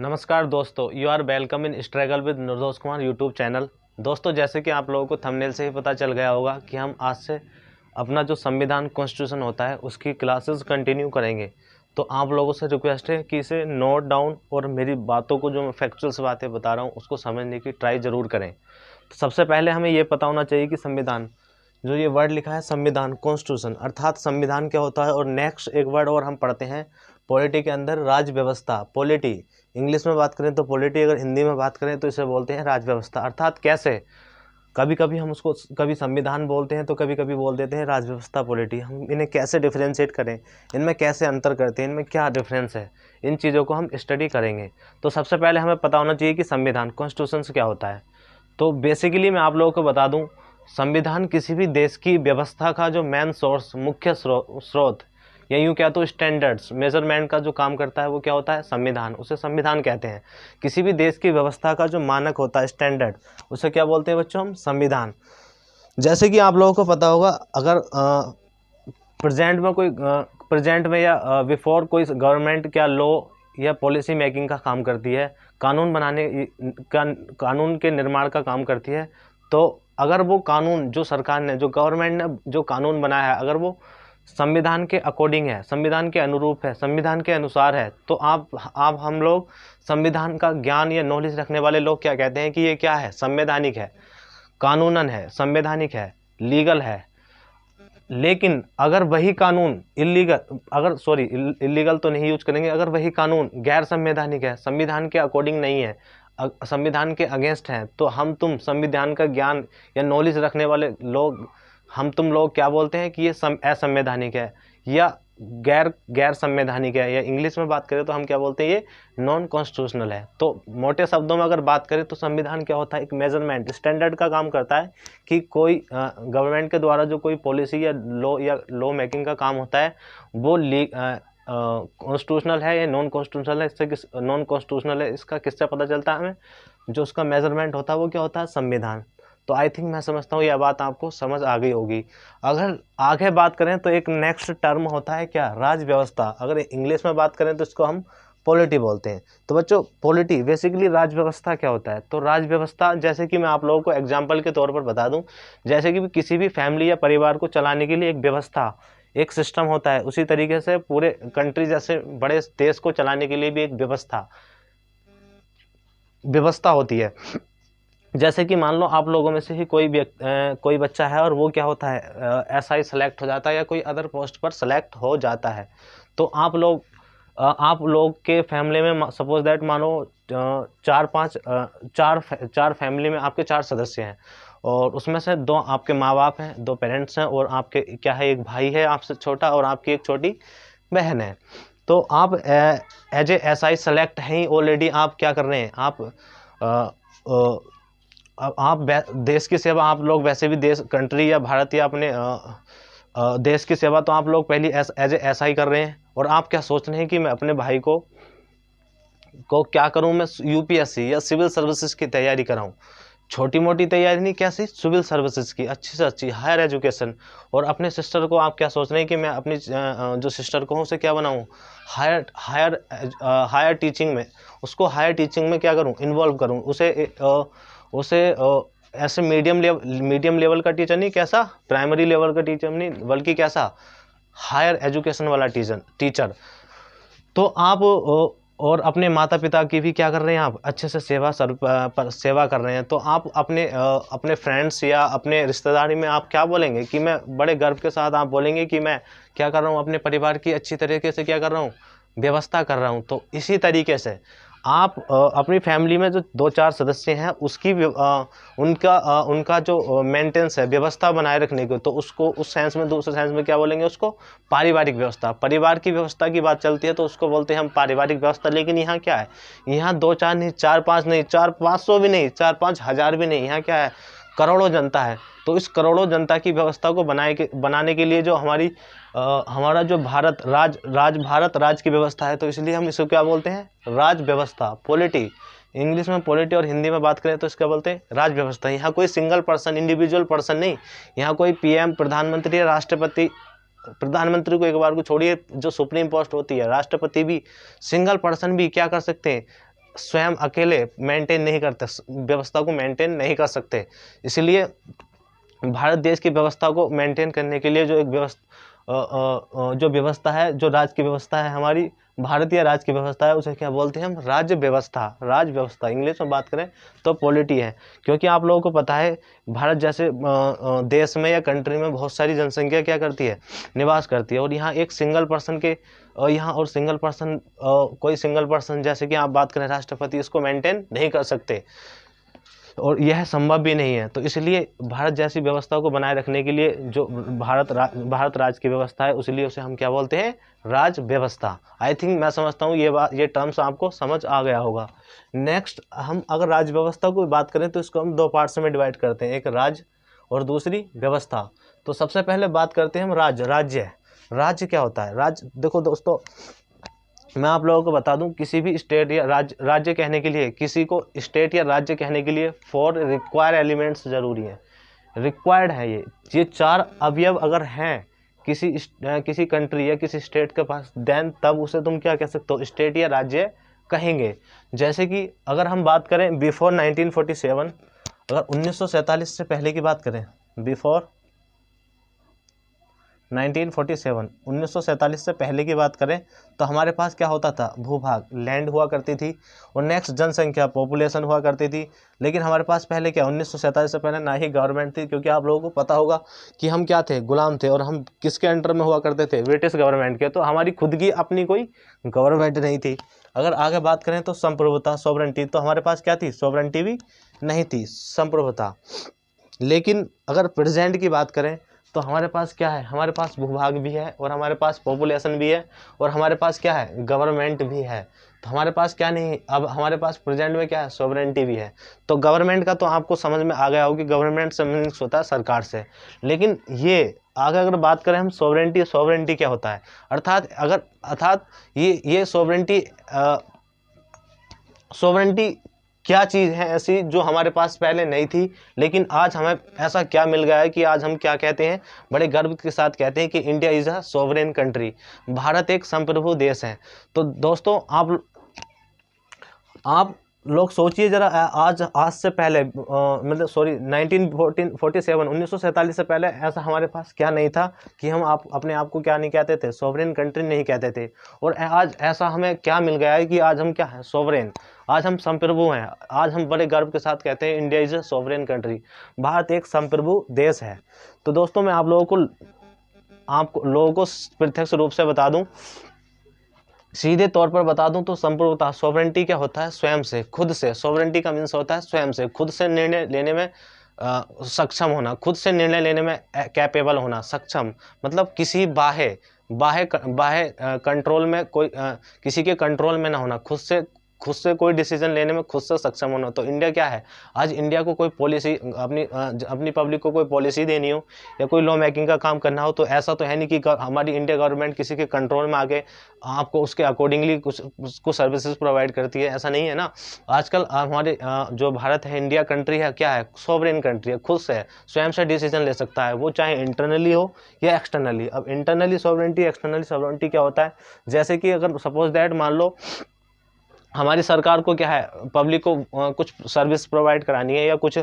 नमस्कार दोस्तों, you are welcome in struggle with Nirdosh Kumar YouTube channel. दोस्तों, जैसे कि आप लोगों को थंबनेल से ही पता चल गया होगा कि हम आज से अपना जो संविधान कॉन्स्टिट्यूशन होता है उसकी क्लासेस कंटिन्यू करेंगे। तो आप लोगों से रिक्वेस्ट है कि इसे नोट डाउन और मेरी बातों को जो मैं फैक्चुअल्स बातें बता रहा हूँ उसको समझने की ट्राई ज़रूर करें। तो सबसे पहले हमें ये पता होना चाहिए कि संविधान, जो ये वर्ड लिखा है संविधान, कॉन्स्टिट्यूशन अर्थात संविधान क्या होता है। और नेक्स्ट एक वर्ड और हम पढ़ते हैं पॉलिटी के अंदर, राज व्यवस्था। पॉलिटी इंग्लिश में बात करें तो पॉलिटी, अगर हिंदी में बात करें तो इसे बोलते हैं राज व्यवस्था। अर्थात कैसे, कभी कभी हम उसको कभी संविधान बोलते हैं तो कभी कभी बोल देते हैं राज व्यवस्था पॉलिटी। हम इन्हें कैसे डिफ्रेंशिएट करें, इनमें कैसे अंतर करते हैं, इनमें क्या डिफरेंस है, इन चीज़ों को हम स्टडी करेंगे। तो सबसे पहले हमें पता होना चाहिए कि संविधान, कॉन्स्टिट्यूशन से क्या होता है। तो बेसिकली मैं आप लोगों को बता दूं, संविधान किसी भी देश की व्यवस्था का जो मेन सोर्स, मुख्य स्रोत या यूँ क्या तो स्टैंडर्ड्स, मेजरमेंट का जो काम करता है वो क्या होता है, संविधान। उसे संविधान कहते हैं। किसी भी देश की व्यवस्था का जो मानक होता है, स्टैंडर्ड, उसे क्या बोलते हैं बच्चों, हम संविधान। जैसे कि आप लोगों को पता होगा, अगर प्रेजेंट में या बिफोर कोई गवर्नमेंट क्या लॉ या पॉलिसी मेकिंग का काम करती है, कानून बनाने का, कानून के निर्माण का काम करती है, तो अगर वो कानून जो सरकार ने, जो गवर्नमेंट ने जो कानून बनाया है, अगर वो संविधान के अकॉर्डिंग है, संविधान के अनुरूप है, संविधान के अनुसार है, तो आप हम लोग संविधान का ज्ञान या नॉलेज रखने वाले लोग क्या कहते हैं कि ये क्या है, संवैधानिक है, कानूनन है, संवैधानिक है, लीगल है। लेकिन अगर वही कानून इलीगल तो नहीं यूज करेंगे, अगर वही कानून गैर संवैधानिक है, संविधान के अकॉर्डिंग नहीं है, संविधान के अगेंस्ट हैं, तो हम तुम संविधान का ज्ञान या नॉलेज रखने वाले लोग, हम तुम लोग क्या बोलते हैं कि ये असंवैधानिक है या गैर संवैधानिक है, या इंग्लिश में बात करें तो हम क्या बोलते हैं, ये नॉन कॉन्स्टिट्यूशनल है। तो मोटे शब्दों में अगर बात करें तो संविधान क्या होता है, एक मेजरमेंट, स्टैंडर्ड का काम करता है कि कोई गवर्नमेंट के द्वारा जो कोई पॉलिसी या लॉ मेकिंग का काम होता है वो कॉन्स्टिट्यूशनल है या नॉन कॉन्स्टिट्यूशनल है। इससे नॉन कॉन्स्टिट्यूशनल है, इसका किससे पता चलता है हमें, जो उसका मेजरमेंट होता है वो क्या होता है, संविधान। तो आई थिंक, मैं समझता हूँ यह बात आपको समझ आ गई होगी। अगर आगे बात करें तो एक नेक्स्ट टर्म होता है क्या, राज व्यवस्था। अगर इंग्लिश में बात करें तो इसको हम पॉलिटी बोलते हैं। तो बच्चों, पॉलिटी बेसिकली राज व्यवस्था क्या होता है। तो राज व्यवस्था, जैसे कि मैं आप लोगों को एग्जाम्पल के तौर पर बता दूं, जैसे कि किसी भी फैमिली या परिवार को चलाने के लिए एक व्यवस्था, एक सिस्टम होता है, उसी तरीके से पूरे कंट्री जैसे बड़े देश को चलाने के लिए भी एक व्यवस्था होती है। जैसे कि मान लो आप लोगों में से ही कोई बच्चा है और वो क्या होता है, एसआई सेलेक्ट हो जाता है या कोई अदर पोस्ट पर सेलेक्ट हो जाता है। तो आप लोग के फैमिली में सपोज दैट मानो चार फैमिली में आपके 4 सदस्य हैं, और उसमें से 2 आपके माँ बाप हैं, 2 पेरेंट्स हैं, और आपके क्या है, एक भाई है आपसे छोटा और आपकी एक छोटी बहन है। तो आप एज ए एसआई सेलेक्ट हैं ऑलरेडी। आप क्या कर रहे हैं, आप देश की सेवा, आप लोग वैसे भी देश, कंट्री या भारत या अपने देश की सेवा तो आप लोग पहली एज ए ऐसा ही कर रहे हैं। और आप क्या सोच रहे हैं कि मैं अपने भाई को क्या करूं, मैं यूपीएससी या सिविल सर्विसेज की तैयारी कराऊं। छोटी मोटी तैयारी नहीं, कैसी, सिविल सर्विसेज की, अच्छी से अच्छी हायर एजुकेशन। और अपने सिस्टर को आप क्या सोच रहे हैं कि मैं अपनी जो सिस्टर को हूँ उसे क्या बनाऊँ, हायर टीचिंग में, उसको हायर टीचिंग में क्या करूँ, इन्वॉल्व करूँ, उसे ऐसे मीडियम लेवल का टीचर नहीं, कैसा प्राइमरी लेवल का टीचर नहीं, बल्कि कैसा हायर एजुकेशन वाला टीचर। तो आप और अपने माता पिता की भी क्या कर रहे हैं, आप अच्छे से सेवा कर रहे हैं। तो आप अपने फ्रेंड्स या अपने रिश्तेदारी में आप क्या बोलेंगे कि मैं बड़े गर्व के साथ आप बोलेंगे कि मैं क्या कर रहा हूँ, अपने परिवार की अच्छी तरीके से क्या कर रहा हूँ, व्यवस्था कर रहा हूँ। तो इसी तरीके से आप अपनी फैमिली में जो 2-4 सदस्य हैं उसकी उनका जो मेंटेनेंस है, व्यवस्था बनाए रखने को, तो उसको उस सेंस में, दूसरे सेंस में क्या बोलेंगे, उसको पारिवारिक व्यवस्था। परिवार की व्यवस्था की बात चलती है तो उसको बोलते हैं हम पारिवारिक व्यवस्था। लेकिन यहाँ क्या है, यहाँ 2-4 नहीं, 4-5 नहीं, 400-500 भी नहीं, 4-5 हज़ार भी नहीं, यहाँ क्या है, करोड़ों जनता है। तो इस करोड़ों जनता की व्यवस्था को बनाने के लिए जो हमारा जो भारत राज की व्यवस्था है, तो इसलिए हम इसको क्या बोलते हैं, राज व्यवस्था, पॉलिटी। इंग्लिश में पॉलिटी और हिंदी में बात करें तो इसका बोलते हैं राज व्यवस्था। यहाँ कोई सिंगल पर्सन, इंडिविजुअल पर्सन नहीं, यहाँ कोई पीएम, प्रधानमंत्री या राष्ट्रपति, प्रधानमंत्री को एक बार को छोड़िए, जो सुप्रीम पोस्ट होती है, राष्ट्रपति भी, सिंगल पर्सन भी क्या कर सकते हैं, स्वयं अकेले मेंटेन नहीं करते, व्यवस्था को मेंटेन नहीं कर सकते। इसलिए भारत देश की व्यवस्था को मेंटेन करने के लिए जो एक जो व्यवस्था है, जो राज्य की व्यवस्था है, हमारी भारतीय राज्य की व्यवस्था है, उसे क्या बोलते हैं हम? राज्य व्यवस्था। राज्य व्यवस्था इंग्लिश में बात करें तो पॉलिटी है। क्योंकि आप लोगों को पता है भारत जैसे देश में या कंट्री में बहुत सारी जनसंख्या क्या करती है? निवास करती है। और यहाँ एक सिंगल पर्सन के यहाँ और सिंगल पर्सन कोई सिंगल पर्सन जैसे कि आप बात करें राष्ट्रपति, इसको मेंटेन नहीं कर सकते और यह संभव भी नहीं है। तो इसलिए भारत जैसी व्यवस्था को बनाए रखने के लिए जो भारत राज्य की व्यवस्था है, उसलिए उसे हम क्या बोलते हैं? राज्य व्यवस्था। आई थिंक मैं समझता हूँ ये टर्म्स आपको समझ आ गया होगा। नेक्स्ट, हम अगर राज्य व्यवस्था को बात करें तो इसको हम दो पार्ट्स में डिवाइड करते हैं, एक राज्य और दूसरी व्यवस्था। तो सबसे पहले बात करते हैं हम राज्य। राज्य क्या होता है? राज्य, देखो दोस्तों, मैं आप लोगों को बता दूं, किसी भी स्टेट या राज्य कहने के लिए, किसी को स्टेट या राज्य कहने के लिए 4 रिक्वायर एलिमेंट्स जरूरी हैं, रिक्वायर्ड है ये 4 अवयव अगर हैं किसी कंट्री या किसी स्टेट के पास, देन तब उसे तुम क्या कह सकते हो? स्टेट या राज्य कहेंगे। जैसे कि अगर हम बात करें बिफोर 1947, अगर 1947 से पहले की बात करें, बिफोर 1947 से पहले की बात करें तो हमारे पास क्या होता था? भूभाग, लैंड हुआ करती थी। और नेक्स्ट जनसंख्या, पॉपुलेशन हुआ करती थी। लेकिन हमारे पास पहले क्या, 1947 से पहले ना ही गवर्नमेंट थी, क्योंकि आप लोगों को पता होगा कि हम क्या थे? गुलाम थे। और हम किसके अंडर में हुआ करते थे? ब्रिटिश गवर्नमेंट के। तो हमारी खुद की अपनी कोई गवर्नमेंट नहीं थी। अगर आगे बात करें तो संप्रभुता, सॉवरेंटी, तो हमारे पास क्या थी? सॉवरेंटी भी नहीं थी, संप्रभुता। लेकिन अगर प्रेजेंट की बात करें तो हमारे पास क्या है? हमारे पास भूभाग भी है और हमारे पास पॉपुलेशन भी है और हमारे पास क्या है? गवर्नमेंट भी है। तो हमारे पास क्या नहीं, अब हमारे पास प्रेजेंट में क्या है? सॉवरेंटी भी है। तो गवर्नमेंट का तो आपको समझ में आ गया होगा कि गवर्नमेंट से मीन्स होता है सरकार से। लेकिन ये आगे अगर बात करें हम सॉवरेंटी क्या होता है? अर्थात ये सॉवरेंटी क्या चीज़ है ऐसी जो हमारे पास पहले नहीं थी, लेकिन आज हमें ऐसा क्या मिल गया है कि आज हम क्या कहते हैं? बड़े गर्व के साथ कहते हैं कि India is a sovereign country. Bharat एक संप्रभु देश है। तो दोस्तों, आप लोग सोचिए जरा, आज से पहले मतलब सॉरी 1947 से पहले ऐसा हमारे पास क्या नहीं था कि हम अपने आप को क्या नहीं कहते थे? सॉवरेन कंट्री नहीं कहते थे। और आज ऐसा हमें क्या मिल गया है कि आज हम क्या है? सॉवरेन। आज हम संप्रभु हैं। आज हम बड़े गर्व के साथ कहते हैं India is a sovereign country. Bharat एक संप्रभु देश है। तो दोस्तों, मैं आप लोगों को प्रत्यक्ष रूप से बता दूं, सीधे तौर पर बता दूं तो संप्रभुता, सॉवरेंटी क्या होता है? स्वयं से, खुद से। सॉवरेंटी का मीन्स होता है स्वयं से, खुद से निर्णय लेने में सक्षम होना, खुद से निर्णय लेने में कैपेबल होना, सक्षम। मतलब किसी बाह्य कंट्रोल में किसी के कंट्रोल में ना होना, खुद से कोई डिसीजन लेने में खुद से सक्षम होना। तो इंडिया क्या है? आज इंडिया को कोई पॉलिसी अपनी पब्लिक को कोई पॉलिसी देनी हो या कोई लॉ मेकिंग का काम करना हो, तो ऐसा तो है नहीं कि हमारी इंडिया गवर्नमेंट किसी के कंट्रोल में आके आपको उसके अकॉर्डिंगली कुछ सर्विसेज प्रोवाइड करती है। ऐसा नहीं है ना। आजकल हमारे जो भारत है, इंडिया कंट्री है, क्या है? सॉवरेन कंट्री है, खुद से स्वयं से डिसीजन ले सकता है, वो चाहे इंटरनली हो या एक्सटर्नली। अब इंटरनली सॉवरेंटी, एक्सटर्नली सॉवरेंटी क्या होता है? जैसे कि अगर सपोज दैट मान लो हमारी सरकार को क्या है? पब्लिक को कुछ सर्विस प्रोवाइड करानी है या कुछ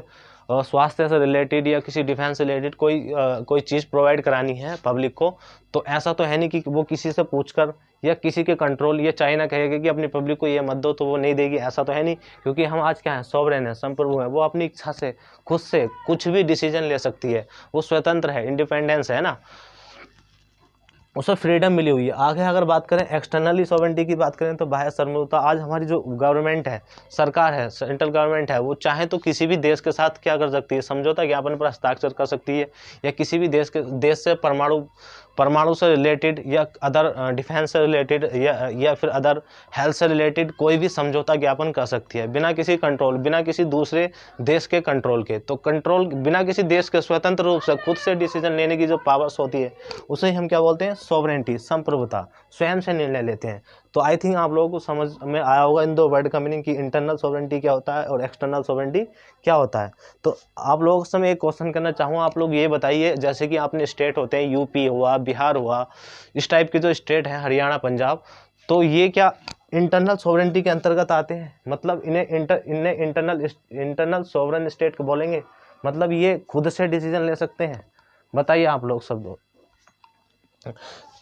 स्वास्थ्य से रिलेटेड या किसी डिफेंस से रिलेटेड कोई चीज़ प्रोवाइड करानी है पब्लिक को, तो ऐसा तो है नहीं कि वो किसी से पूछकर या किसी के कंट्रोल, या चाइना कहेगा कि अपनी पब्लिक को ये मत दो तो वो नहीं देगी, ऐसा तो है नहीं। क्योंकि हम आज क्या है? सॉवरेन है, संप्रभु है। वो अपनी इच्छा से खुद से कुछ भी डिसीजन ले सकती है, वो स्वतंत्र है, इंडिपेंडेंस है ना, उसे फ्रीडम मिली हुई है। आगे अगर बात करें एक्सटर्नली सॉवरेंटी की बात करें तो बाह्य संप्रभुता। आज हमारी जो गवर्नमेंट है, सरकार है, सेंट्रल गवर्नमेंट है, वो चाहे तो किसी भी देश के साथ क्या कर सकती है? समझौता ज्ञापन पर हस्ताक्षर कर सकती है, या किसी भी देश से परमाणु से रिलेटेड या अदर डिफेंस से रिलेटेड या फिर अदर हेल्थ से रिलेटेड कोई भी समझौता ज्ञापन कर सकती है, बिना किसी कंट्रोल, बिना किसी दूसरे देश के कंट्रोल के। तो कंट्रोल बिना किसी देश के स्वतंत्र रूप से खुद से डिसीजन लेने की जो पावर्स होती है, उसे हम क्या बोलते हैं? सॉवरेंटी, संप्रभुता, स्वयं से निर्णय लेते हैं। तो आई थिंक आप लोगों को समझ में आया होगा इन दो वर्ड का मीनिंग कि इंटरनल सॉवरेंटी क्या होता है और एक्सटर्नल सॉवरेंटी क्या होता है। तो आप लोगों से मैं एक क्वेश्चन करना चाहूँगा, आप लोग ये बताइए, जैसे कि आपने स्टेट होते हैं, यूपी हुआ, बिहार हुआ, इस टाइप के जो स्टेट हैं, हरियाणा, पंजाब, तो ये क्या इंटरनल सॉवरेनिटी के अंतर्गत आते हैं, मतलब इन्हें इंटरनल सॉवरेन स्टेट को बोलेंगे, मतलब ये खुद से डिसीजन ले सकते हैं। बताइए आप लोग सब लोग।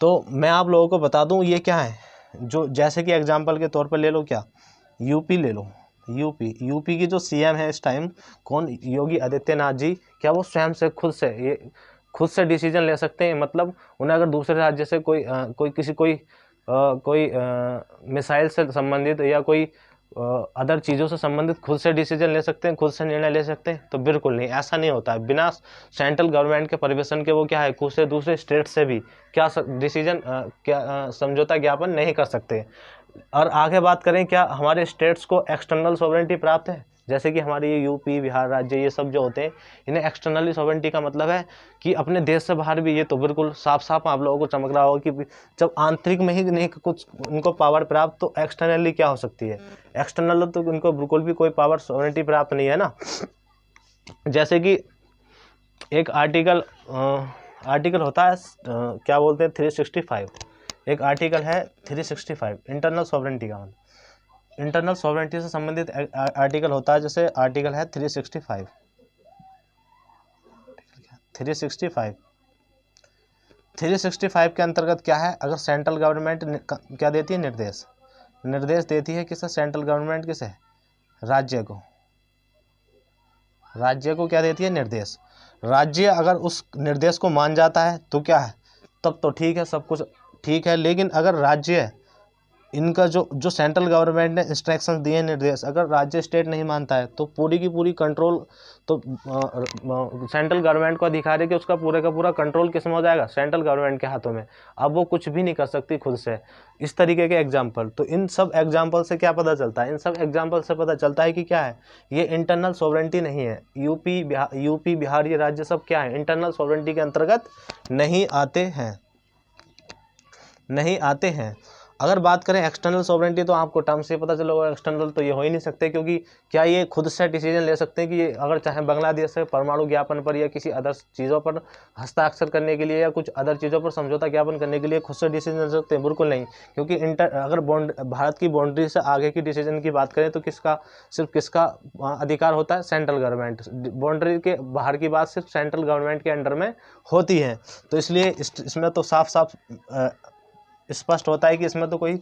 तो मैं आप लोगों को बता दूं ये क्या है, जो जैसे कि एग्जांपल के तौर पर ले लो, क्या यूपी ले लो। यूपी की जो सीएम है इस टाइम, कौन, योगी आदित्यनाथ जी, क्या वो स्वयं से खुद से डिसीजन ले सकते हैं, मतलब उन्हें अगर दूसरे राज्य से कोई मिसाइल से संबंधित या कोई अदर चीज़ों से संबंधित खुद से डिसीजन ले सकते हैं, खुद से निर्णय ले सकते हैं? तो बिल्कुल नहीं, ऐसा नहीं होता है। बिना सेंट्रल गवर्नमेंट के परमिशन के वो क्या है, खुद से दूसरे स्टेट से भी क्या डिसीजन समझौता ज्ञापन नहीं कर सकते। और आगे बात करें, क्या हमारे स्टेट्स को एक्सटर्नल सॉवरेनिटी प्राप्त है? जैसे कि हमारे ये यूपी, बिहार राज्य, ये सब जो होते हैं, इन्हें एक्सटर्नली सॉवरेनिटी का मतलब है कि अपने देश से बाहर भी, ये तो बिल्कुल साफ साफ आप लोगों को चमक रहा होगा कि जब आंतरिक में ही नहीं कुछ उनको पावर प्राप्त, तो एक्सटर्नली क्या हो सकती है? एक्सटर्नल तो उनको बिल्कुल भी कोई पावर सॉवरेनिटी प्राप्त नहीं है ना। जैसे कि एक आर्टिकल होता है, क्या बोलते हैं, 365। एक आर्टिकल है 365 इंटरनल सॉवरेनिटी का, इंटरनल सॉवरेनिटी से संबंधित आर्टिकल होता है। जैसे आर्टिकल है 365 के अंतर्गत क्या है, अगर सेंट्रल गवर्नमेंट क्या देती है, निर्देश देती है, किसे? सेंट्रल गवर्नमेंट किसे? राज्य को क्या देती है? निर्देश। राज्य अगर उस निर्देश को मान जाता है तो क्या है, तब तो ठीक है, सब कुछ ठीक है। लेकिन अगर राज्य, इनका जो सेंट्रल गवर्नमेंट ने इंस्ट्रक्शंस दिए, निर्देश, अगर राज्य स्टेट नहीं मानता है, तो पूरी की पूरी कंट्रोल तो सेंट्रल गवर्नमेंट को अधिकार है कि उसका पूरे का पूरा कंट्रोल किस में हो जाएगा? सेंट्रल गवर्नमेंट के हाथों में। अब वो कुछ भी नहीं कर सकती खुद से। इस तरीके के एग्जाम्पल, तो इन सब एग्जाम्पल से क्या पता चलता है? इन सब एग्जाम्पल से पता चलता है कि क्या है, ये इंटरनल सॉवरेनिटी नहीं है। यूपी, बिहार, ये राज्य सब क्या है, इंटरनल सॉवरेनिटी के अंतर्गत नहीं आते हैं। अगर बात करें एक्सटर्नल सॉवरेनिटी, तो आपको टर्म से पता चला होगा, एक्सटर्नल तो ये हो ही नहीं सकते, क्योंकि क्या ये खुद से डिसीजन ले सकते हैं कि ये अगर चाहे बांग्लादेश से परमाणु ज्ञापन पर या किसी अदर चीज़ों पर हस्ताक्षर करने के लिए या कुछ अदर चीज़ों पर समझौता ज्ञापन करने के लिए खुद से डिसीजन ले सकते हैं? बिल्कुल नहीं, क्योंकि अगर भारत की बाउंड्री से आगे की डिसीजन की बात करें तो सिर्फ किसका अधिकार होता है? Central government. बाउंड्री के बाहर की बात सिर्फ सेंट्रल गवर्नमेंट के अंडर में होती है। तो इसलिए इसमें तो साफ साफ स्पष्ट होता है कि इसमें तो कोई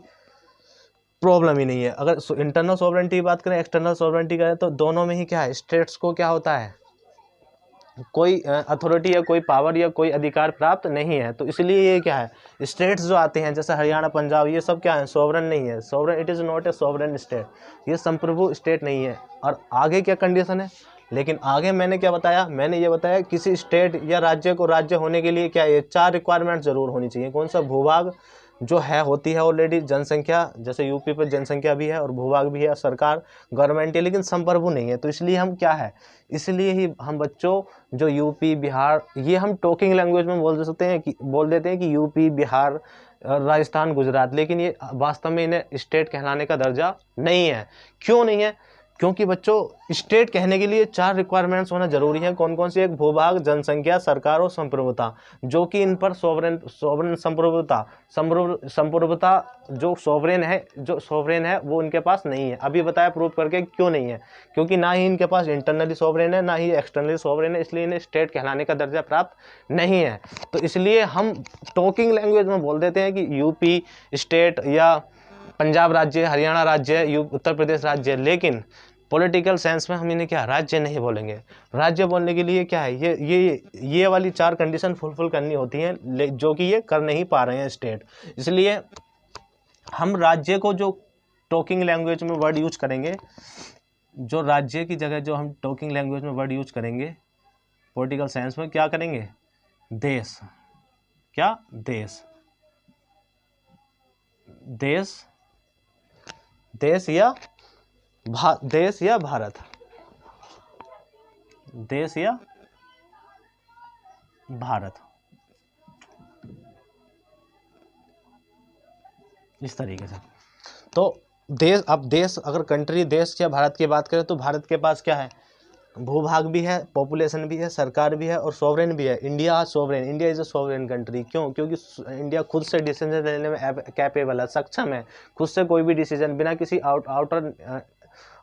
प्रॉब्लम ही नहीं है। अगर इंटरनल सॉवरेनिटी की बात करें, एक्सटर्नल सॉवरेनिटी करें, तो दोनों में ही क्या है, स्टेट्स को क्या होता है, कोई अथॉरिटी या कोई पावर या कोई अधिकार प्राप्त नहीं है। तो इसलिए ये क्या है, स्टेट्स जो आते हैं जैसे हरियाणा, पंजाब, ये सब क्या है, सॉवरेन नहीं है। Sovereign, it is not a sovereign state, ये संप्रभु स्टेट नहीं है। और आगे क्या कंडीशन है, लेकिन आगे मैंने क्या बताया, मैंने ये बताया किसी स्टेट या राज्य को राज्य होने के लिए क्या है, 4 रिक्वायरमेंट जरूर होनी चाहिए। कौन सा? भूभाग जो है, होती है ऑलरेडी, जनसंख्या, जैसे यूपी पर जनसंख्या भी है और भूभाग भी है, सरकार, गवर्नमेंट है, लेकिन संप्रभु नहीं है। तो इसलिए हम क्या है, इसलिए ही हम बच्चों जो यूपी, बिहार, ये हम टॉकिंग लैंग्वेज में बोल देते हैं कि यूपी, बिहार, राजस्थान, गुजरात, लेकिन ये वास्तव में इन्हें स्टेट कहलाने का दर्जा नहीं है। क्यों नहीं है? क्योंकि बच्चों स्टेट कहने के लिए 4 रिक्वायरमेंट्स होना जरूरी है। कौन कौन सी? एक भूभाग, जनसंख्या, सरकार और संप्रभुता, जो कि इन पर सोवरेन संप्रभुता जो सोवरेन है वो इनके पास नहीं है। अभी बताया प्रूव करके क्यों नहीं है, क्योंकि ना ही इनके पास इंटरनली सोवरेन है, ना ही एक्सटर्नली सोवरेन है, इसलिए इन्हें स्टेट कहलाने का दर्जा प्राप्त नहीं है। तो इसलिए हम टॉकिंग लैंग्वेज में बोल देते हैं कि यूपी स्टेट या पंजाब राज्य, हरियाणा राज्य, उत्तर प्रदेश राज्य, लेकिन पॉलिटिकल सेंस में हम इन्हें क्या, राज्य नहीं बोलेंगे। राज्य बोलने के लिए क्या है, ये वाली 4 कंडीशन फुलफिल करनी होती हैं, जो कि ये कर नहीं पा रहे हैं स्टेट। इसलिए हम राज्य को जो टॉकिंग लैंग्वेज में वर्ड यूज करेंगे, जो राज्य की जगह जो हम टॉकिंग लैंग्वेज में वर्ड यूज करेंगे पॉलिटिकल साइंस में, क्या करेंगे, देश। क्या? देश या भारत। देश या भारत, इस तरीके से। तो देश, अब देश, अगर कंट्री देश या भारत की बात करें तो भारत के पास क्या है, भूभाग भी है, पॉपुलेशन भी है, सरकार भी है और सॉवरेन भी है। India sovereign, India is a sovereign country. क्यों? क्योंकि इंडिया खुद से डिसीजन लेने में कैपेबल है, सक्षम है, खुद से कोई भी डिसीजन बिना किसी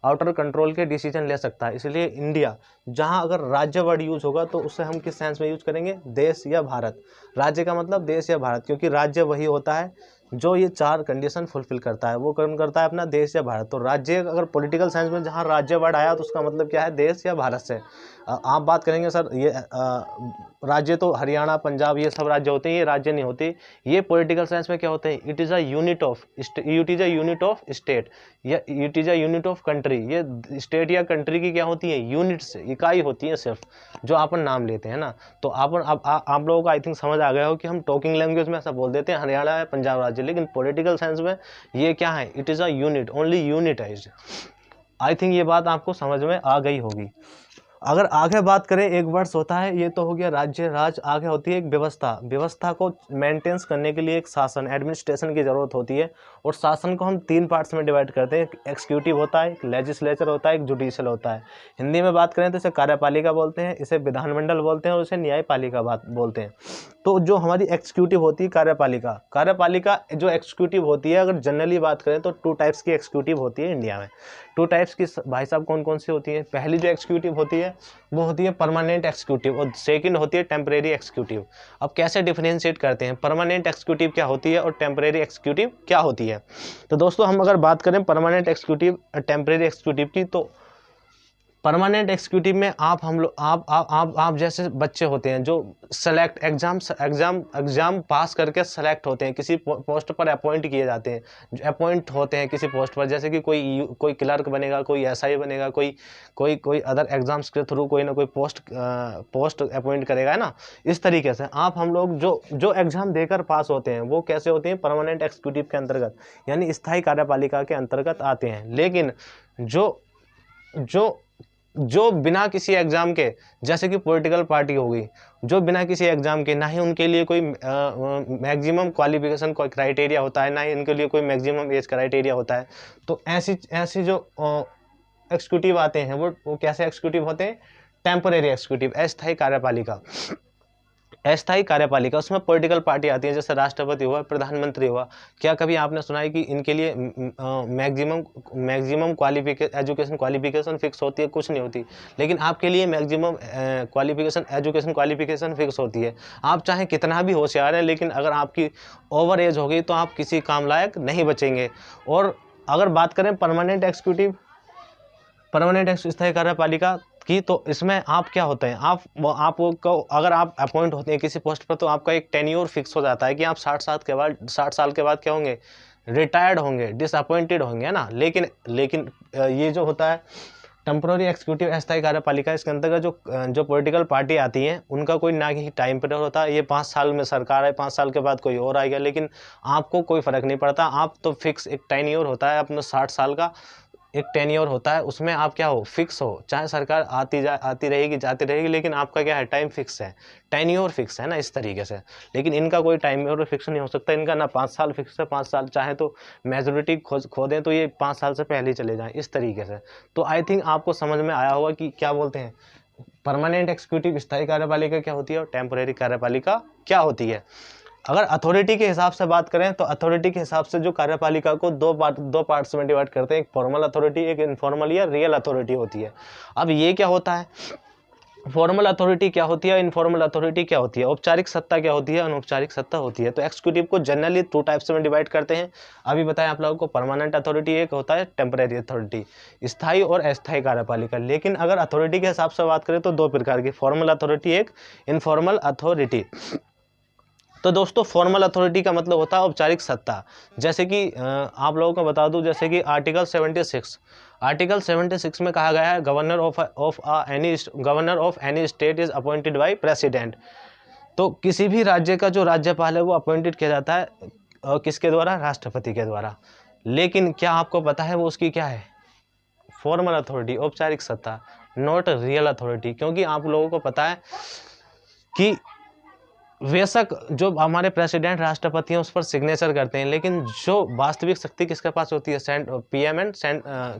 आउटर कंट्रोल के डिसीजन ले सकता है। इसलिए इंडिया, जहां अगर राज्य वर्ड यूज होगा तो उससे हम किस सेंस में यूज करेंगे? देश या भारत। राज्य का मतलब देश या भारत, क्योंकि राज्य वही होता है जो ये 4 कंडीशन फुलफिल करता है। वो कौन करता है? अपना देश या भारत। तो राज्य अगर पॉलिटिकल साइंस में जहाँ राज्य वर्ड आया तो उसका मतलब क्या है? देश या भारत से। आप बात करेंगे सर ये राज्य तो हरियाणा, पंजाब ये सब राज्य होते हैं, ये राज्य नहीं होते। ये पॉलिटिकल साइंस में क्या होते हैं? It is a unit of state या it is a unit of country. ये स्टेट या कंट्री की क्या होती है? यूनिट्स, इकाई होती है सिर्फ, जो अपन नाम लेते हैं ना। तो आप लोगों को आई थिंक समझ आ गया हो कि हम टॉकिंग लैंग्वेज में ऐसा बोल देते हैं हरियाणा है, पंजाब राज्य, लेकिन पॉलिटिकल साइंस में ये क्या है? It is a unit, only unitized. I think ये बात आपको समझ में आ गई होगी। अगर आगे बात करें, एक वर्ड्स होता है, ये तो हो गया राज्य। राज आगे होती है एक व्यवस्था। व्यवस्था को मेंटेन्स करने के लिए एक शासन, एडमिनिस्ट्रेशन की जरूरत होती है। और शासन को हम 3 पार्ट्स में डिवाइड करते हैं। एक एक्सिक्यूटिव होता है, एक लेजिस्लेचर होता है, एक जुडिशियल होता है। हिंदी में बात करें तो इसे कार्यपालिका बोलते हैं, इसे विधानमंडल बोलते हैं और इसे न्यायपालिका बोलते हैं। तो जो हमारी एक्सिक्यूटिव होती है कार्यपालिका जो एक्सिक्यूटिव होती है, अगर जनरली बात करें तो 2 टाइप्स की एक्सिक्यूटिव होती है इंडिया में। 2 टाइप्स की भाई साहब कौन कौन सी होती है? पहली जो एक्सिक्यूटिव होती है वो होती है परमानेंट एक्सिक्यूटिव और सेकंड होती है टेम्परेरी एक्सिक्यूटिव। अब कैसे डिफरेंशिएट करते हैं? परमानेंट एक्सिक्यूटिव क्या होती है और टेम्परेरी एक्सिक्यूटिव क्या होती है? तो दोस्तों हम अगर बात करें परमानेंट एक्सिक्यूटिव और टेम्परेरी एक्सिक्यूटिव की, तो परमानेंट एक्सिक्यूटिव में आप जैसे बच्चे होते हैं जो सेलेक्ट एग्जाम पास करके सेलेक्ट होते हैं, किसी पोस्ट पर अपॉइंट किए जाते हैं, जो अपॉइंट होते हैं किसी पोस्ट पर, जैसे कि कोई क्लर्क बनेगा, कोई एसआई बनेगा, कोई अदर एग्जाम्स के थ्रू कोई ना कोई पोस्ट अपॉइंट करेगा, है ना। इस तरीके से हम लोग जो एग्जाम देकर पास होते हैं वो कैसे होते हैं? परमानेंट एक्सिक्यूटिव के अंतर्गत, यानी स्थायी कार्यपालिका के अंतर्गत आते हैं। लेकिन जो बिना किसी एग्जाम के, जैसे कि पॉलिटिकल पार्टी हो गई, जो बिना किसी एग्जाम के, ना ही उनके लिए कोई मैक्सिमम क्वालिफिकेशन क्राइटेरिया होता है, ना ही उनके लिए कोई मैक्सिमम एज क्राइटेरिया होता है। तो ऐसी जो एक्सिक्यूटिव आते हैं वो कैसे एक्सिक्यूटिव होते हैं? टेम्परेरी एक्सिक्यूटिव, अस्थायी कार्यपालिका। अस्थायी कार्यपालिका, उसमें पॉलिटिकल पार्टी आती है, जैसे राष्ट्रपति हुआ, प्रधानमंत्री हुआ। क्या कभी आपने सुना है कि इनके लिए मैक्सिमम एजुकेशन क्वालिफिकेशन फिक्स होती है? कुछ नहीं होती। लेकिन आपके लिए मैक्सिमम एजुकेशन क्वालिफिकेशन फिक्स होती है। आप चाहे कितना भी होशियार है, लेकिन अगर आपकी ओवर एज हो गई तो आप किसी काम लायक नहीं बचेंगे। और अगर बात करें परमानेंट स्थायी कार्यपालिका की, तो इसमें आप क्या होते हैं? आपको अगर आप अपॉइंट होते हैं किसी पोस्ट पर, तो आपका एक टेन्योर फिक्स हो जाता है कि आप 60 साल के बाद क्या होंगे? रिटायर्ड होंगे, डिसअपॉइंटेड होंगे, है ना। लेकिन ये जो होता है टेम्पोररी एक्सिक्यूटिव अस्थायी कार्यपालिका, इसके अंतर्गत जो पॉलिटिकल पार्टी आती है उनका कोई ना ही टाइम पीरियड होता है। ये 5 साल में सरकार है, 5 साल के बाद कोई और आएगा, लेकिन आपको कोई फर्क नहीं पड़ता। आप तो फिक्स एक टेन्योर होता है अपना 60 साल का, एक टेन्योर होता है, उसमें आप क्या हो? फिक्स हो। चाहे सरकार आती रहेगी, जाती रहेगी, लेकिन आपका क्या है? टाइम फिक्स है, टेन्योर फिक्स है ना, इस तरीके से। लेकिन इनका कोई टाइम फिक्स नहीं हो सकता। इनका ना 5 साल फिक्स है, 5 साल चाहे तो मेजोरिटी खो दें तो ये 5 साल से पहले ही चले जाएं, इस तरीके से। तो आई थिंक आपको समझ में आया होगा कि क्या बोलते हैं परमानेंट एक्सिक्यूटिव स्थायी कार्यपालिका क्या होती है और टेम्पोररी कार्यपालिका क्या होती है। अगर अथॉरिटी के हिसाब से बात करें तो अथॉरिटी के हिसाब से जो कार्यपालिका को दो पार्ट्स में डिवाइड करते हैं, एक फॉर्मल अथॉरिटी, एक इनफॉर्मल या रियल अथॉरिटी होती है। अब ये क्या होता है? फॉर्मल अथॉरिटी क्या होती है, इनफॉर्मल अथॉरिटी क्या होती है, औपचारिक सत्ता क्या होती है, अनौपचारिक सत्ता होती है। तो एक्सिक्यूटिव को जनरली 2 टाइप्स में डिवाइड करते हैं। अभी बताएं आप लोगों को, परमानेंट अथॉरिटी एक होता है, टेम्परेरी अथॉरिटी, स्थायी और अस्थायी कार्यपालिका। लेकिन अगर अथॉरिटी के हिसाब से बात करें तो 2 प्रकार की, फॉर्मल अथॉरिटी एक, इनफॉर्मल अथॉरिटी। तो दोस्तों फॉर्मल अथॉरिटी का मतलब होता है औपचारिक सत्ता। जैसे कि आप लोगों को बता दूं, जैसे कि आर्टिकल 76 में कहा गया है governor of any state is appointed by president. तो किसी भी राज्य का जो राज्यपाल है वो अपॉइंटेड किया जाता है किसके द्वारा? राष्ट्रपति के द्वारा। लेकिन क्या आपको पता है वो उसकी क्या है? फॉर्मल अथॉरिटी, औपचारिक सत्ता, नॉट रियल अथॉरिटी। क्योंकि आप लोगों को पता है कि बेशक जो हमारे प्रेसिडेंट राष्ट्रपति हैं उस पर सिग्नेचर करते हैं, लेकिन जो वास्तविक शक्ति किसके पास होती है? PM and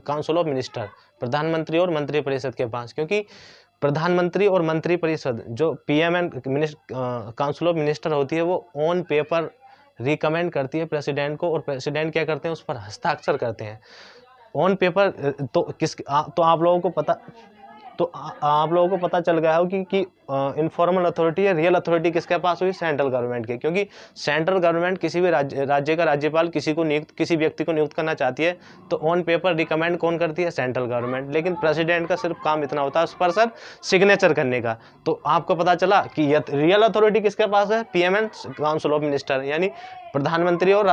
council of minister, प्रधानमंत्री और मंत्रिपरिषद के पास। क्योंकि प्रधानमंत्री और मंत्रिपरिषद जो PM and council of minister होती है वो ऑन पेपर रिकमेंड करती है प्रेसिडेंट को, और प्रेसिडेंट क्या करते हैं? उस पर हस्ताक्षर करते हैं ऑन पेपर। तो आप लोगों को पता आप लोगों को पता चल गया हो कि इनफॉर्मल अथॉरिटी या रियल अथॉरिटी किसके पास हुई? सेंट्रल गवर्नमेंट के। क्योंकि सेंट्रल गवर्नमेंट किसी भी राज्य का राज्यपाल किसी व्यक्ति को नियुक्त करना चाहती है तो ऑन पेपर रिकमेंड कौन करती है? Central government. लेकिन प्रेसिडेंट का सिर्फ काम इतना होता है उस पर सर सिग्नेचर करने का। तो आपको पता चला कि रियल अथॉरिटी किसके पास है? PM and council of minister, यानी प्रधानमंत्री और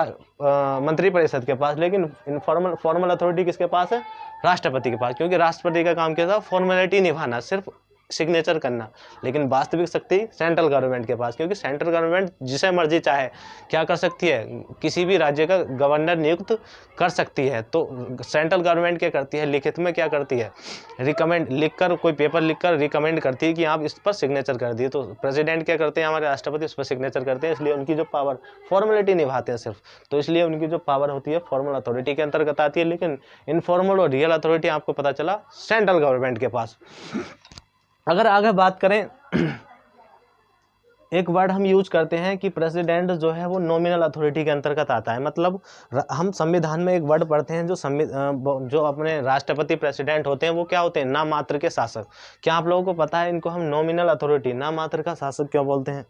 मंत्रिपरिषद के पास। लेकिन फॉर्मल अथॉरिटी किसके पास है? राष्ट्रपति के पास। क्योंकि राष्ट्रपति का काम क्या था? फॉर्मेलिटी निभाना, सिर्फ सिग्नेचर करना। लेकिन वास्तविक शक्ति सेंट्रल गवर्नमेंट के पास। क्योंकि सेंट्रल गवर्नमेंट जिसे मर्जी चाहे क्या कर सकती है? किसी भी राज्य का गवर्नर नियुक्त कर सकती है। तो सेंट्रल गवर्नमेंट क्या करती है? लिखित में क्या करती है? रिकमेंड लिखकर, कोई पेपर लिखकर रिकमेंड करती है कि आप इस पर सिग्नेचर कर दिए। तो प्रेसिडेंट क्या करते हैं? हमारे राष्ट्रपति उस पर सिग्नेचर करते हैं। इसलिए उनकी जो पावर, फॉर्मेलिटी निभाते हैं सिर्फ, तो इसलिए उनकी जो पावर होती है फॉर्मल अथॉरिटी के अंतर्गत आती है। लेकिन इनफॉर्मल और रियल अथॉरिटी आपको पता चला सेंट्रल गवर्नमेंट के पास। अगर आगे बात करें, एक वर्ड हम यूज करते हैं कि प्रेसिडेंट जो है वो नॉमिनल अथॉरिटी के अंतर्गत आता है। मतलब हम संविधान में एक वर्ड पढ़ते हैं जो अपने राष्ट्रपति प्रेसिडेंट होते हैं वो क्या होते हैं? नाम मात्र के शासक। क्या आप लोगों को पता है इनको हम नॉमिनल अथॉरिटी, नाम मात्र का शासक क्यों बोलते हैं?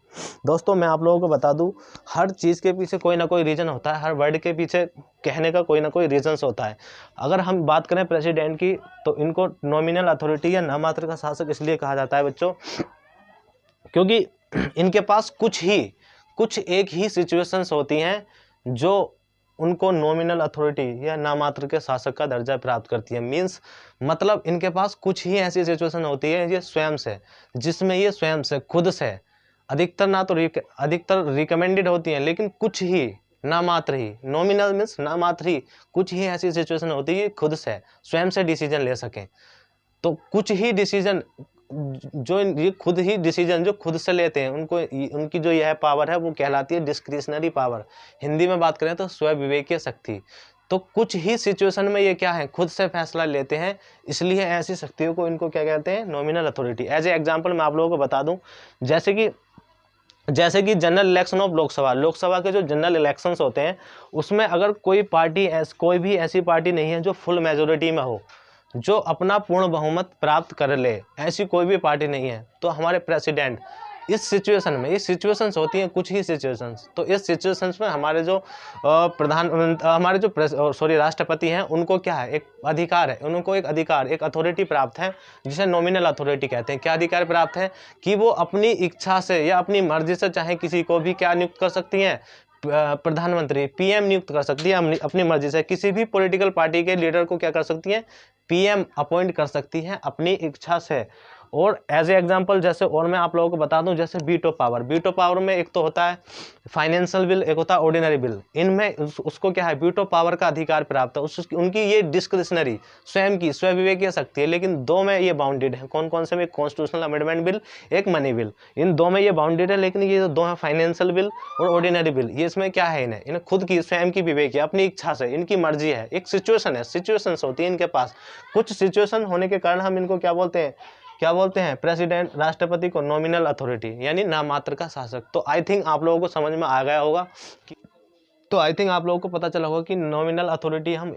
दोस्तों मैं आप लोगों को बता दूं, हर चीज़ के पीछे कोई ना कोई रीजन होता है, हर वर्ड के पीछे कहने का कोई ना कोई रीजन्स होता है। अगर हम बात करें प्रेसिडेंट की तो इनको नॉमिनल अथॉरिटी या नाम मात्र का शासक इसलिए कहा जाता है बच्चों, क्योंकि इनके पास कुछ एक ही सिचुएशंस होती हैं जो उनको नॉमिनल अथॉरिटी या नामात्र के शासक का दर्जा प्राप्त करती है। मींस मतलब इनके पास कुछ ही ऐसी सिचुएशन होती है ये स्वयं से, जिसमें ये स्वयं से खुद से अधिकतर रिकमेंडेड होती हैं, लेकिन कुछ ही नामात्र ही, नॉमिनल मीन्स नामात्र ही, कुछ ही ऐसी सिचुएशन होती है खुद से स्वयं से डिसीजन ले सकें। तो कुछ ही डिसीजन जो ये खुद ही डिसीजन जो खुद से लेते हैं उनकी जो यह पावर है वो कहलाती है डिस्क्रिशनरी पावर। हिंदी में बात करें तो स्वविवेकीय शक्ति। तो कुछ ही सिचुएशन में ये क्या है? खुद से फैसला लेते हैं, इसलिए ऐसी शक्तियों को इनको क्या कहते हैं? Nominal authority. As a example मैं आप लोगों को बता दूं, जैसे कि जनरल इलेक्शन ऑफ लोकसभा के जो जनरल इलेक्शंस होते हैं उसमें अगर कोई भी ऐसी पार्टी नहीं है जो फुल मेजोरिटी में हो, जो अपना पूर्ण बहुमत प्राप्त कर ले, ऐसी कोई भी पार्टी नहीं है। तो हमारे प्रेसिडेंट इस सिचुएशन में, ये सिचुएशंस होती हैं कुछ ही सिचुएशंस, तो इस सिचुएशंस में हमारे जो राष्ट्रपति हैं उनको क्या है? एक अधिकार है, उनको एक अथॉरिटी प्राप्त है जिसे नॉमिनल अथॉरिटी कहते हैं। क्या अधिकार प्राप्त है? कि वो अपनी इच्छा से या अपनी मर्जी से चाहे किसी को भी क्या नियुक्त कर सकती हैं? प्रधानमंत्री, पीएम नियुक्त कर सकती है अपनी मर्जी से। किसी भी पॉलिटिकल पार्टी के लीडर को क्या कर सकती है? पीएम अपॉइंट कर सकती है अपनी इच्छा से। और एज ए एग्जांपल जैसे और मैं आप लोगों को बता दूं, जैसे वीटो पावर में एक तो होता है फाइनेंशियल बिल, एक होता है ऑर्डिनरी बिल। इनमें उसको क्या है? वीटो पावर का अधिकार प्राप्त है। उनकी ये डिस्क्रिशनरी स्वयं की स्वविवेकीय शक्ति है। लेकिन दो में ये बाउंडेड है। कौन कौन से में? कॉन्स्टिट्यूशनल अमेंडमेंट बिल, एक मनी बिल। इन दो में ये बाउंडेड है। लेकिन ये दो है फाइनेंशियल बिल और ऑर्डिनरी बिल, ये इसमें क्या है? इन्हें खुद की स्वयं की विवेक है, अपनी इच्छा से, इनकी मर्जी है। एक सिचुएशन है, सिचुएशंस होती है इनके पास। कुछ सिचुएशन होने के कारण हम इनको क्या बोलते हैं? प्रेसिडेंट, राष्ट्रपति को नॉमिनल अथॉरिटी यानी नामात्र का शासक। तो आई थिंक आप लोगों को समझ में आ गया होगा आप लोगों को पता चला होगा कि नॉमिनल अथॉरिटी हम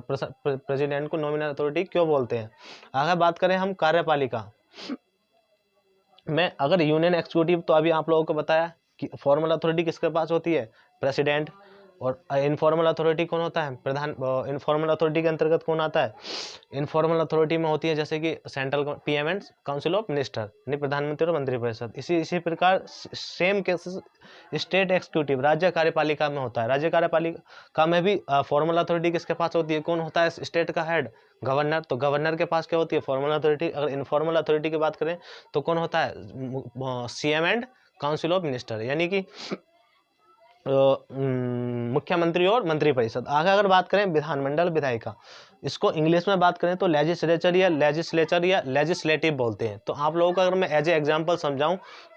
प्रेसिडेंट को नॉमिनल अथॉरिटी क्यों बोलते हैं। आगे बात करें हम कार्यपालिका में, अगर यूनियन एग्जीक्यूटिव, तो अभी आप लोगों को बताया कि फॉर्मल अथॉरिटी किसके पास होती है? प्रेसिडेंट। और इनफॉर्मल अथॉरिटी कौन होता है? इनफॉर्मल अथॉरिटी के अंतर्गत कौन आता है? इनफॉर्मल अथॉरिटी में होती है जैसे कि central PM and council of minister, यानी प्रधानमंत्री और मंत्रिपरिषद। इसी प्रकार सेम केसेस स्टेट एग्जीक्यूटिव, राज्य कार्यपालिका में होता है। राज्य कार्यपालिका में भी फॉर्मल अथॉरिटी किसके पास होती है? कौन होता है स्टेट का हेड? गवर्नर। तो गवर्नर के पास क्या होती है? Formal authority. अगर इनफॉर्मल अथॉरिटी की बात करें तो कौन होता है? CM and council of minister, यानी कि मुख्यमंत्री और मंत्रिपरिषद। आगे अगर बात करें विधानमंडल, विधायिका, इसको इंग्लिश में बात करें तो लेजिस्लेचर या लेजिस्लेटिव बोलते हैं। तो आप लोगों को अगर मैं एज ए एग्जांपल समझाऊं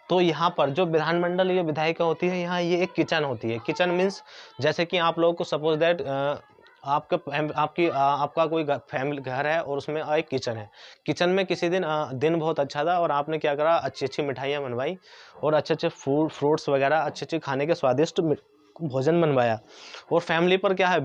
तो यहाँ पर जो विधानमंडल ये विधायिका होती है, यहाँ ये एक किचन होती है। किचन मीन्स जैसे कि आप लोगों को सपोज दैट आपका कोई फैमिली घर है और उसमें एक किचन है। किचन में किसी दिन दिन बहुत अच्छा था और आपने क्या करा, अच्छी अच्छी मिठाइयाँ बनवाई और अच्छे अच्छे फ्रूट्स वगैरह अच्छे अच्छे खाने के स्वादिष्ट भोजन बनवाया। और फैमिली पर क्या है,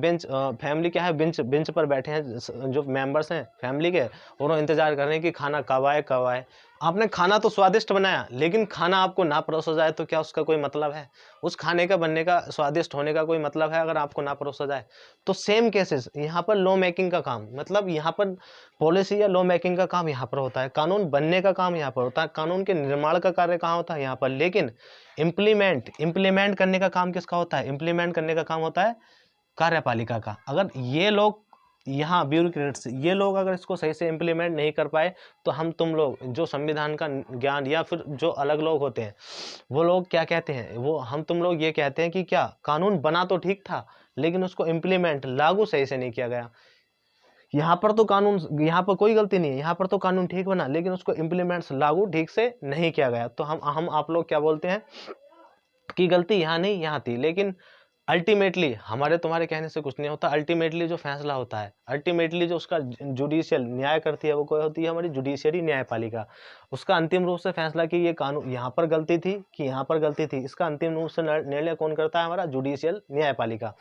फैमिली क्या है, बेंच पर बैठे हैं जो मेंबर्स हैं फैमिली के, और वो इंतजार कर रहे हैं कि खाना कब आए कब आए। आपने खाना तो स्वादिष्ट बनाया, लेकिन खाना आपको ना परोसा जाए तो क्या उसका कोई मतलब है? उस खाने का बनने का, स्वादिष्ट होने का कोई मतलब है अगर आपको ना परोसा जाए? तो सेम केसेस यहाँ पर लॉ मेकिंग का काम, मतलब यहाँ पर पॉलिसी या लॉ मेकिंग का काम यहाँ पर होता है, कानून बनने का काम यहाँ पर होता है, कानून के निर्माण का कार्य कहाँ होता है, यहाँ पर। लेकिन इम्प्लीमेंट करने का काम किसका होता है? इम्प्लीमेंट करने का काम होता है कार्यपालिका का। अगर ये लोग यहाँ ब्यूरोक्रेट्स, ये लोग अगर इसको सही से इम्प्लीमेंट नहीं कर पाए तो हम तुम लोग जो संविधान का ज्ञान, या फिर जो अलग लोग होते हैं, वो लोग क्या कहते हैं, वो हम तुम लोग ये कहते हैं कि क्या कानून बना तो ठीक था लेकिन उसको इम्प्लीमेंट, लागू सही से नहीं किया गया। यहाँ पर तो कानून, यहाँ पर कोई गलती नहीं है, यहाँ पर तो कानून ठीक बना लेकिन उसको इम्प्लीमेंट्स, लागू ठीक से नहीं किया गया। तो हम आप लोग क्या बोलते हैं कि गलती यहाँ नहीं यहाँ थी। लेकिन अल्टीमेटली हमारे तुम्हारे कहने से कुछ नहीं होता। अल्टीमेटली जो फैसला होता है, अल्टीमेटली जो उसका जुडिशियल न्याय करती है, वो कोई होती है? हमारी जुडिशियरी न्यायपालिका। उसका अंतिम रूप से फैसला कि ये कानून यहाँ पर गलती थी कि यहाँ पर गलती थी, इसका अंतिम रूप से निर्णय कौन करता है? हमारा जुडिशियल न्यायपालिका।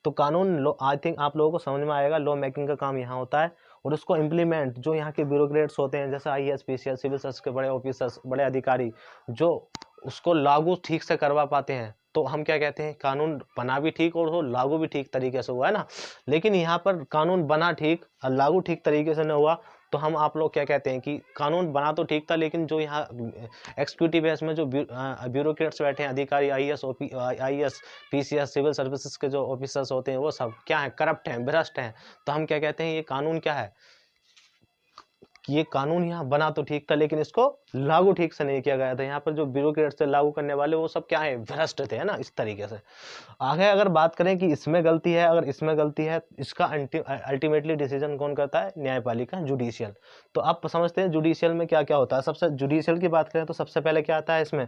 तो कानून, आई थिंक आप लोगों को समझ में आएगा, लॉ मेकिंग का काम यहाँ होता है। और उसको इम्प्लीमेंट जो यहाँ के ब्यूरोक्रेट्स होते हैं, जैसे IAS PCS सिविल सर्विस के बड़े ऑफिसर्स, बड़े अधिकारी, जो उसको लागू ठीक से करवा पाते हैं, तो हम क्या कहते हैं? कानून बना भी ठीक और हो, लागू भी ठीक तरीके से हुआ, है ना। लेकिन यहाँ पर कानून बना ठीक और लागू ठीक तरीके से न हुआ, तो हम आप लोग क्या कहते हैं कि कानून बना तो ठीक था लेकिन जो यहाँ एक्सिक्यूटिव बेस में जो ब्यूरोक्रेट्स बैठे हैं, अधिकारी, IAS PCS सिविल सर्विसेज के जो ऑफिसर्स होते हैं, वो सब क्या है? करप्ट हैं, भ्रष्ट हैं। तो हम क्या कहते हैं? ये कानून क्या है? ये कानून यहाँ बना तो ठीक था लेकिन इसको लागू ठीक से नहीं किया गया था। यहाँ पर जो ब्यूरोक्रेट से लागू करने वाले, वो सब क्या है? भ्रष्ट थे, है ना, इस तरीके से। आगे अगर बात करें कि इसमें गलती है, अगर इसमें गलती है, इसका अल्टीमेटली डिसीजन कौन करता है? न्यायपालिका, जुडिशियल। तो आप समझते हैं जुडिशियल में क्या क्या होता है। सबसे जुडिशियल की बात करें तो सबसे पहले क्या आता है इसमें?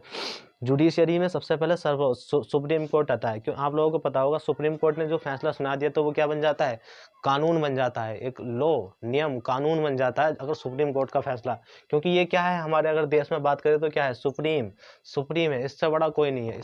जुडिशियरी में सबसे पहले सुप्रीम कोर्ट आता है। क्यों? आप लोगों को पता होगा, सुप्रीम कोर्ट ने जो फैसला सुना दिया तो वो क्या बन जाता है? कानून बन जाता है, एक लॉ, नियम, कानून बन जाता है अगर सुप्रीम कोर्ट का फैसला। क्योंकि ये क्या है, हमारे अगर देश में बात करें तो क्या है? सुप्रीम है, इससे बड़ा कोई नहीं है।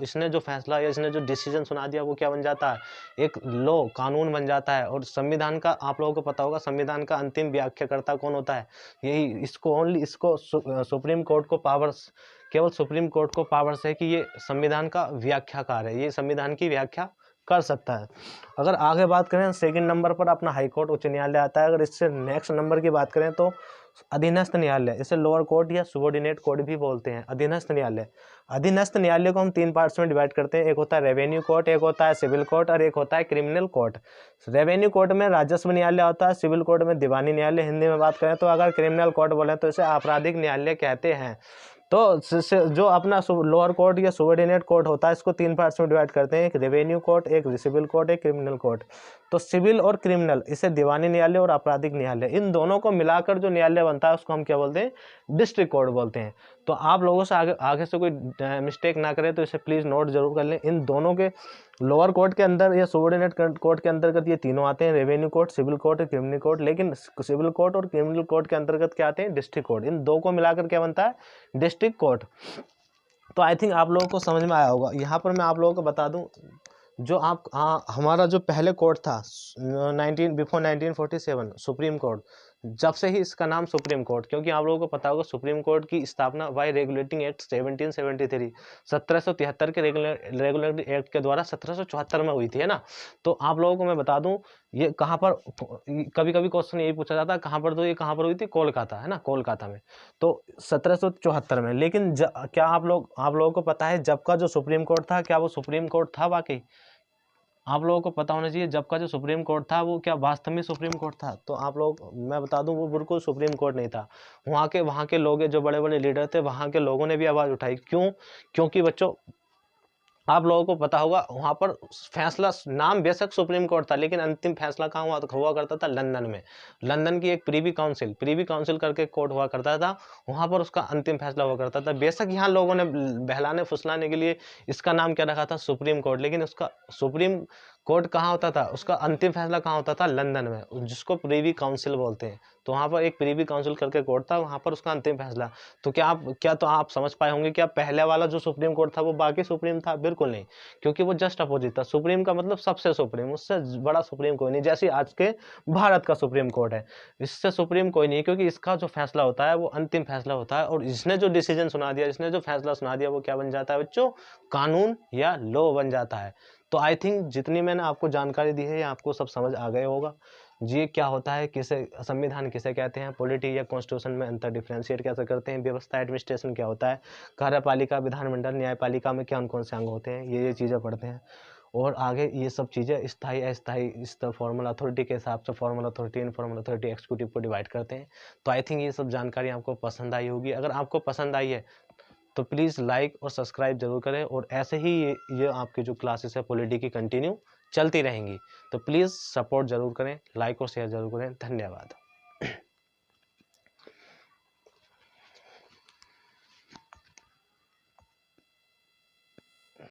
इसने जो फैसला या इसने जो डिसीजन सुना दिया वो क्या बन जाता है? एक लॉ, कानून बन जाता है। और संविधान का आप लोगों को पता होगा, संविधान का अंतिम व्याख्याकर्ता कौन होता है? यही, इसको सुप्रीम कोर्ट को पावर्स, केवल सुप्रीम कोर्ट को पावर्स है कि ये संविधान का व्याख्याकार है, ये संविधान की व्याख्या कर सकता है। अगर आगे बात करें, सेकंड नंबर पर अपना हाई कोर्ट, उच्च न्यायालय आता है। अगर इससे नेक्स्ट नंबर की बात करें तो अधीनस्थ न्यायालय, इसे लोअर कोर्ट या सुबॉर्डिनेट कोर्ट भी बोलते हैं। अधीनस्थ न्यायालय, अधीनस्थ न्यायालय को हम 3 पार्ट्स में डिवाइड करते हैं। एक होता है रेवेन्यू कोर्ट, एक होता है सिविल कोर्ट और एक होता है क्रिमिनल कोर्ट। रेवेन्यू कोर्ट में राजस्व न्यायालय होता है, सिविल कोर्ट में दीवानी न्यायालय हिंदी में बात करें तो। अगर क्रिमिनल कोर्ट बोले तो इसे आपराधिक न्यायालय कहते हैं। तो जो अपना लोअर कोर्ट या सुबॉर्डिनेट कोर्ट होता है, इसको 3 पार्ट्स में डिवाइड करते हैं। एक रेवेन्यू कोर्ट, एक सिविल कोर्ट, एक क्रिमिनल कोर्ट। तो सिविल और क्रिमिनल, इसे दीवानी न्यायालय और आपराधिक न्यायालय, इन दोनों को मिलाकर जो न्यायालय बनता है उसको हम क्या बोलते हैं? डिस्ट्रिक्ट कोर्ट बोलते हैं। तो आप लोगों से आगे से कोई मिस्टेक ना करें तो इसे प्लीज़ नोट जरूर कर लें। इन दोनों के, लोअर कोर्ट के अंदर या सुबॉर्डिनेट कोर्ट के अंतर्गत ये तीनों आते हैं, रेवेन्यू कोर्ट, सिविल कोर्ट और क्रिमिनल कोर्ट। लेकिन सिविल कोर्ट और क्रिमिनल कोर्ट के अंतर्गत क्या आते हैं? District court. इन दो को मिलाकर क्या बनता है? District court. तो आई थिंक आप लोगों को समझ में आया होगा। यहाँ पर मैं आप लोगों को बता दूं, जो हमारा जो पहले कोर्ट था बिफोर 1947, सुप्रीम कोर्ट, जब से ही इसका नाम सुप्रीम कोर्ट, क्योंकि आप लोगों को पता होगा सुप्रीम कोर्ट की स्थापना बाय रेगुलेटिंग एक्ट 1773, 1773 के रेगुलेटिंग एक्ट के द्वारा 1774 में हुई थी, है ना। तो आप लोगों को मैं बता दूं, ये कहाँ पर, कभी कभी क्वेश्चन यही पूछा जाता है कहाँ पर, तो ये कहाँ पर हुई थी? कोलकाता, है ना, कोलकाता में। तो 1774 में। लेकिन क्या आप लोगों को पता है जब का जो सुप्रीम कोर्ट था, क्या वो सुप्रीम कोर्ट था वाकई? आप लोगों को पता होना चाहिए जब का जो सुप्रीम कोर्ट था वो क्या वास्तव में सुप्रीम कोर्ट था? तो आप लोग, मैं बता दूं, वो बिल्कुल सुप्रीम कोर्ट नहीं था। वहाँ के लोग जो बड़े बड़े लीडर थे, वहाँ के लोगों ने भी आवाज़ उठाई। क्यों? क्योंकि बच्चों, आप लोगों को पता होगा वहाँ पर फैसला, नाम बेशक सुप्रीम कोर्ट था लेकिन अंतिम फैसला कहाँ हुआ करता था, लंदन में। लंदन की एक प्रीवी काउंसिल करके कोर्ट हुआ करता था, वहाँ पर उसका अंतिम फैसला हुआ करता था। बेशक यहाँ लोगों ने बहलाने फुसलाने के लिए इसका नाम क्या रखा था, सुप्रीम कोर्ट, लेकिन उसका सुप्रीम कोर्ट कहाँ होता था, उसका अंतिम फैसला कहाँ होता था, लंदन में, जिसको प्रीवी काउंसिल बोलते हैं। तो वहाँ पर एक प्रीवी काउंसिल करके कोर्ट था, वहाँ पर उसका अंतिम फैसला। तो क्या तो आप समझ पाए होंगे क्या पहले वाला जो सुप्रीम कोर्ट था वो बाकी सुप्रीम था? बिल्कुल नहीं, क्योंकि वो जस्ट अपोजिट था। सुप्रीम का मतलब सबसे सुप्रीम, उससे बड़ा सुप्रीम कोई नहीं। जैसे आज के भारत का सुप्रीम कोर्ट है, इससे सुप्रीम कोई नहीं है, क्योंकि इसका जो फैसला होता है वो अंतिम फैसला होता है, और इसने जो डिसीजन सुना दिया, इसने जो फैसला सुना दिया, वो क्या बन जाता है बच्चों, कानून या लॉ बन जाता है। तो आई थिंक जितनी मैंने आपको जानकारी दी है ये आपको सब समझ आ गए होगा। ये क्या होता है, किसे संविधान किसे कहते हैं, पॉलिटी या कॉन्स्टिट्यूशन में अंतर डिफ्रेंशिएट कैसे करते हैं, व्यवस्था एडमिनिस्ट्रेशन क्या होता है, कार्यपालिका, विधानमंडल, न्यायपालिका में कौन कौन से अंग होते हैं, ये चीज़ें पढ़ते हैं। और आगे ये सब चीज़ें स्थायी अस्थायी इस फॉर्मल अथॉरिटी के हिसाब से formal authority, informal authority, executive को डिवाइड करते हैं। तो आई थिंक ये सब जानकारी आपको पसंद आई होगी। अगर आपको पसंद आई है तो प्लीज़ लाइक और सब्सक्राइब जरूर करें, और ऐसे ही ये आपकी जो क्लासेस है पॉलिटी की कंटिन्यू चलती रहेंगी। तो प्लीज़ सपोर्ट जरूर करें, लाइक और शेयर जरूर करें। धन्यवाद।